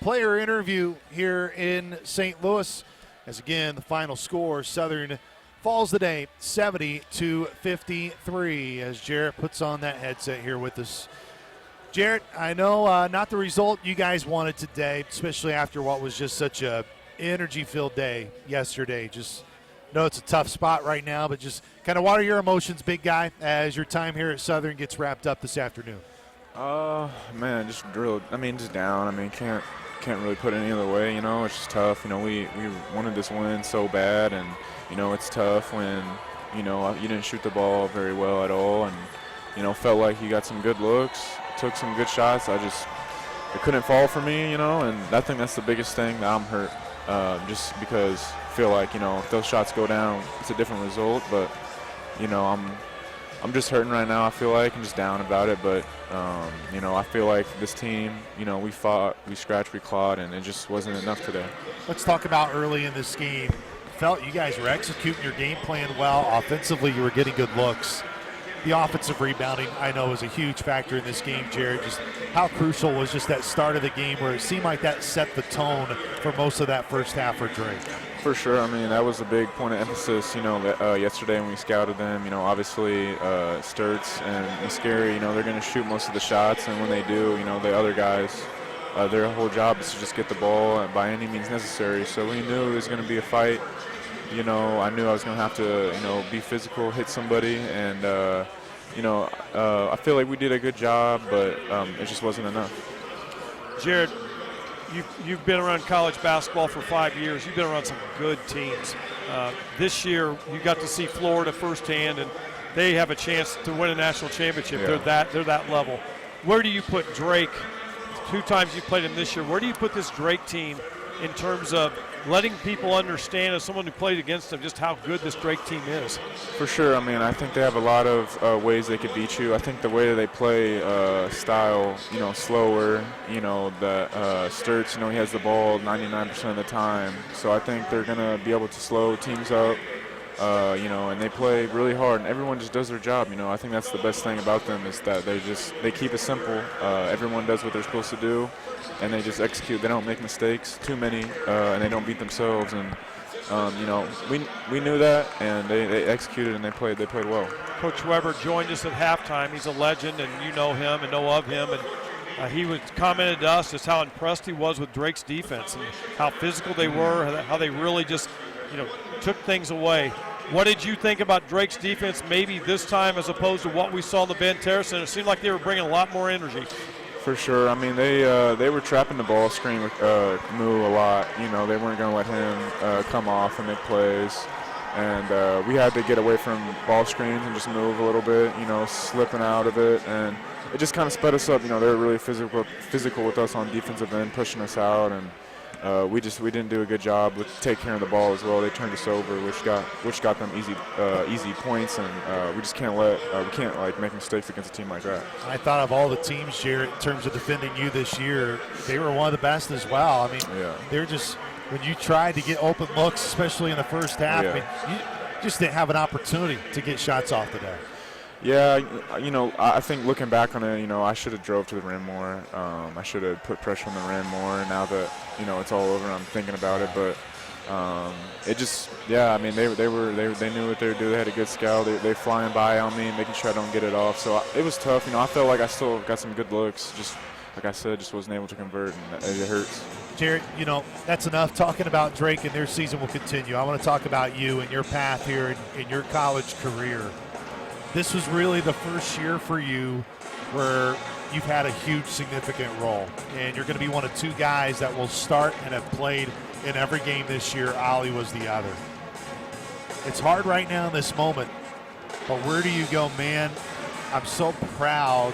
player interview here in St. Louis. As again, the final score, Southern falls today 70-53 as Jarrett puts on that headset here with us. Jarrett, I know not the result you guys wanted today, especially after what was just such a energy-filled day yesterday. Just know it's a tough spot right now, but just kind of what are your emotions, big guy, as your time here at Southern gets wrapped up this afternoon? Man, just down. Can't really put it any other way, It's just tough. We wanted this win so bad, and, it's tough when, you didn't shoot the ball very well at all, and, felt like you got some good looks, took some good shots. It couldn't fall for me, and I think that's the biggest thing that I'm hurt, just because I feel like, if those shots go down, it's a different result, but, I'm just hurting right now, I feel like. I'm just down about it, but, I feel like this team, we fought, we scratched, we clawed, and it just wasn't enough today. Let's talk about early in this game. Felt you guys were executing your game plan well. Offensively, you were getting good looks. The offensive rebounding, I know, was a huge factor in this game, Jarrett. Just how crucial was just that start of the game where it seemed like that set the tone for most of that first half for Drake? For sure. That was a big point of emphasis, yesterday when we scouted them. Obviously Sturts and Muscari, they're going to shoot most of the shots, and when they do, the other guys, their whole job is to just get the ball by any means necessary. So we knew it was going to be a fight. I knew I was going to have to, be physical, hit somebody, and, I feel like we did a good job, but it just wasn't enough. Jarrett, you've been around college basketball for 5 years. You've been around some good teams. This year, you got to see Florida firsthand, and they have a chance to win a national championship. Yeah. They're that level. Where do you put Drake? 2 times you played him this year. Where do you put this Drake team in terms of letting people understand, as someone who played against them, just how good this Drake team is? For sure. I think they have a lot of ways they could beat you. I think the way they play style, slower, the Sturts, he has the ball 99% of the time. So I think they're going to be able to slow teams up, and they play really hard, and everyone just does their job. I think that's the best thing about them is that they keep it simple. Everyone does what they're supposed to do, and they just execute. They don't make mistakes, too many, and they don't beat themselves. And we knew that, and they executed, and they played well. Coach Weber joined us at halftime. He's a legend, and you know him and know of him. And he was commented to us just how impressed he was with Drake's defense and how physical they were, how they really just took things away. What did you think about Drake's defense maybe this time as opposed to what we saw in the Ben Terrace? And it seemed like they were bringing a lot more energy. For sure. They were trapping the ball screen with Moo a lot. They weren't going to let him come off and make plays. And we had to get away from ball screens and just move a little bit, slipping out of it. And it just kind of sped us up. They were really physical with us on defensive end, pushing us out. And we didn't do a good job with taking care of the ball as well. They turned us over, which got them easy points, and we just can't make mistakes against a team like that. I thought of all the teams, Jarrett, in terms of defending you this year, they were one of the best as well. They're just, when you tried to get open looks, especially in the first half, you just didn't have an opportunity to get shots off today. Yeah, I think looking back on it, I should have drove to the rim more. I should have put pressure on the rim more. Now that, it's all over, I'm thinking about it. But it just, they knew what they were doing. They had a good scout. They flying by on me, making sure I don't get it off. So it was tough. I felt like I still got some good looks. Just like I said, just wasn't able to convert, and it hurts. Jarrett, that's enough talking about Drake, and their season will continue. I want to talk about you and your path here in your college career. This was really the first year for you where you've had a huge significant role, and you're going to be one of 2 guys that will start and have played in every game this year. Ollie was the other. It's hard right now in this moment, but where do you go, man? I'm so proud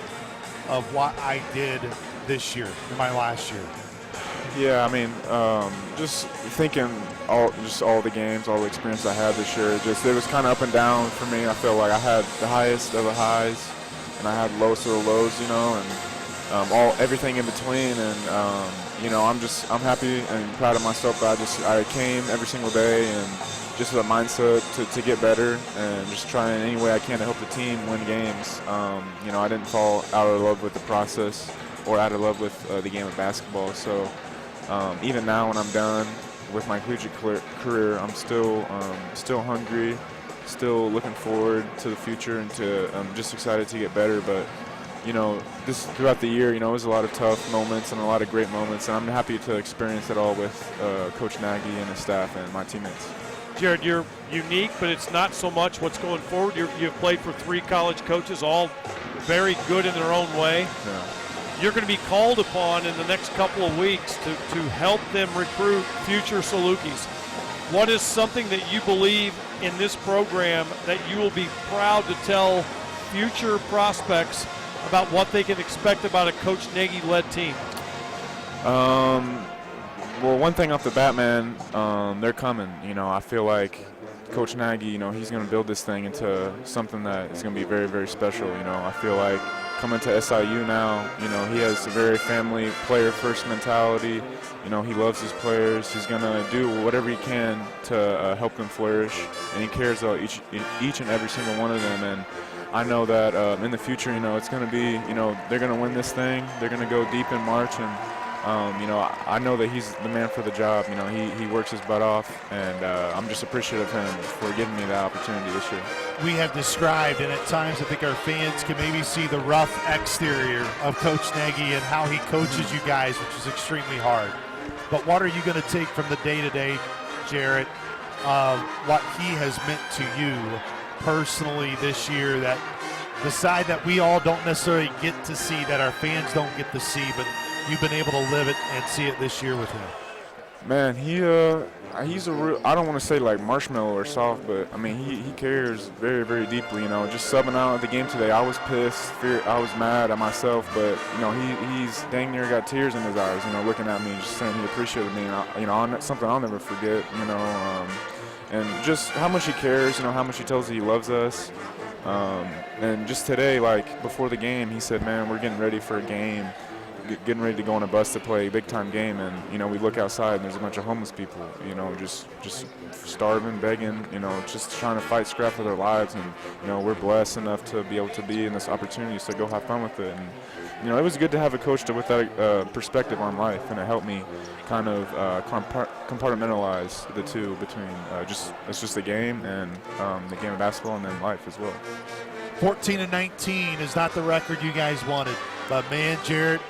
of what I did this year, in my last year. Yeah, just thinking all the games, all the experience I had this year, it was kind of up and down for me. I feel like I had the highest of the highs, and I had the lowest of the lows, and everything in between. And I'm happy and proud of myself that I came every single day and just with a mindset to get better and just trying any way I can to help the team win games. I didn't fall out of love with the process or out of love with the game of basketball. So even now when I'm done with my collegiate career, I'm still hungry, still looking forward to the future, and I'm just excited to get better. But this throughout the year, it was a lot of tough moments and a lot of great moments, and I'm happy to experience it all with Coach Nagy and his staff and my teammates. Jarrett, you're unique, but it's not so much what's going forward. You've played for 3 college coaches, all very good in their own way. Yeah. You're going to be called upon in the next couple of weeks to help them recruit future Salukis. What is something that you believe in this program that you will be proud to tell future prospects about what they can expect about a Coach Nagy-led team? Well, one thing off the bat, man, they're coming. I feel like Coach Nagy, he's going to build this thing into something that is going to be very, very special. I feel like coming to SIU now, he has a very family, player-first mentality. He loves his players. He's going to do whatever he can to help them flourish, and he cares about each and every single one of them. And I know that in the future, it's going to be, they're going to win this thing. They're going to go deep in March, and I know that he's the man for the job. He works his butt off, and I'm just appreciative of him for giving me that opportunity this year. We have described, and at times I think our fans can maybe see the rough exterior of Coach Nagy and how he coaches you guys, which is extremely hard. But what are you going to take from the day-to-day, Jarrett, of what he has meant to you personally this year, that the side that we all don't necessarily get to see, that our fans don't get to see, but you've been able to live it and see it this year with him? Man, he's a real, I don't want to say like marshmallow or soft, but I mean, he cares very, very deeply. Just subbing out at the game today, I was pissed, I was mad at myself, but he's dang near got tears in his eyes, looking at me, just saying he appreciated me, and something I'll never forget, and just how much he cares, how much he tells us he loves us. And just today, like before the game, he said, man, we're getting ready for a game, getting ready to go on a bus to play a big-time game, and we look outside and there's a bunch of homeless people, just starving, begging, just trying to fight scrap for their lives, and we're blessed enough to be able to be in this opportunity, so go have fun with it. And it was good to have a coach with that perspective on life, and it helped me kind of compartmentalize the two between it's just a game and the game of basketball, and then life as well. 14-19 is not the record you guys wanted, but man, Jarrett,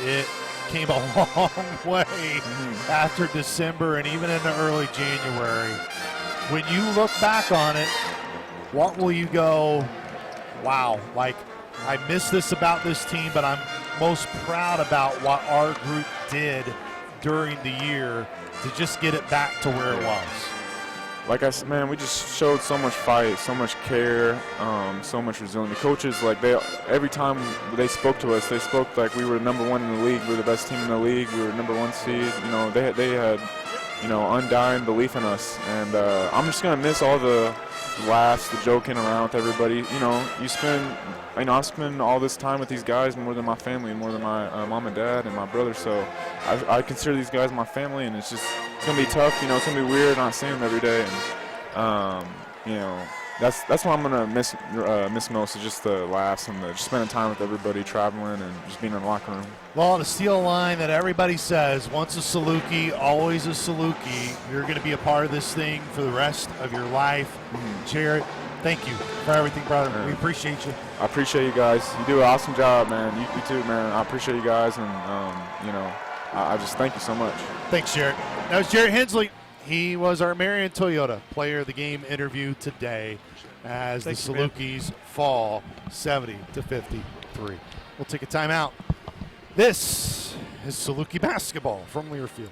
it came a long way after December and even into early January. When you look back on it, what will you go, wow, like I miss this about this team, but I'm most proud about what our group did during the year to just get it back to where it was? Like I said, man, we just showed so much fight, so much care, so much resilience. The coaches, like every time they spoke to us, they spoke like we were number 1 in the league. We were the best team in the league. We were number 1 seed. They had, undying belief in us. And I'm just gonna miss all the laughs, the joking around with everybody. I spend all this time with these guys more than my family, more than my mom and dad and my brother. So I consider these guys my family, and it's gonna be tough. It's gonna be weird not seeing them every day, and that's what I'm gonna miss most, is just the laughs and just spending time with everybody, traveling, and just being in the locker room. Well, to steal a line that everybody says, once a Saluki, always a Saluki. You're going to be a part of this thing for the rest of your life. Jarrett, thank you for everything, brother. Man, we appreciate you. I appreciate you guys. You do an awesome job, man. You too, man. I appreciate you guys, and I just thank you so much. Thanks, Jarrett. That was Jarrett Hensley. He was our Marion Toyota Player of the Game interview today as the Salukis fall 70-53. We'll take a timeout. This is Saluki basketball from Learfield.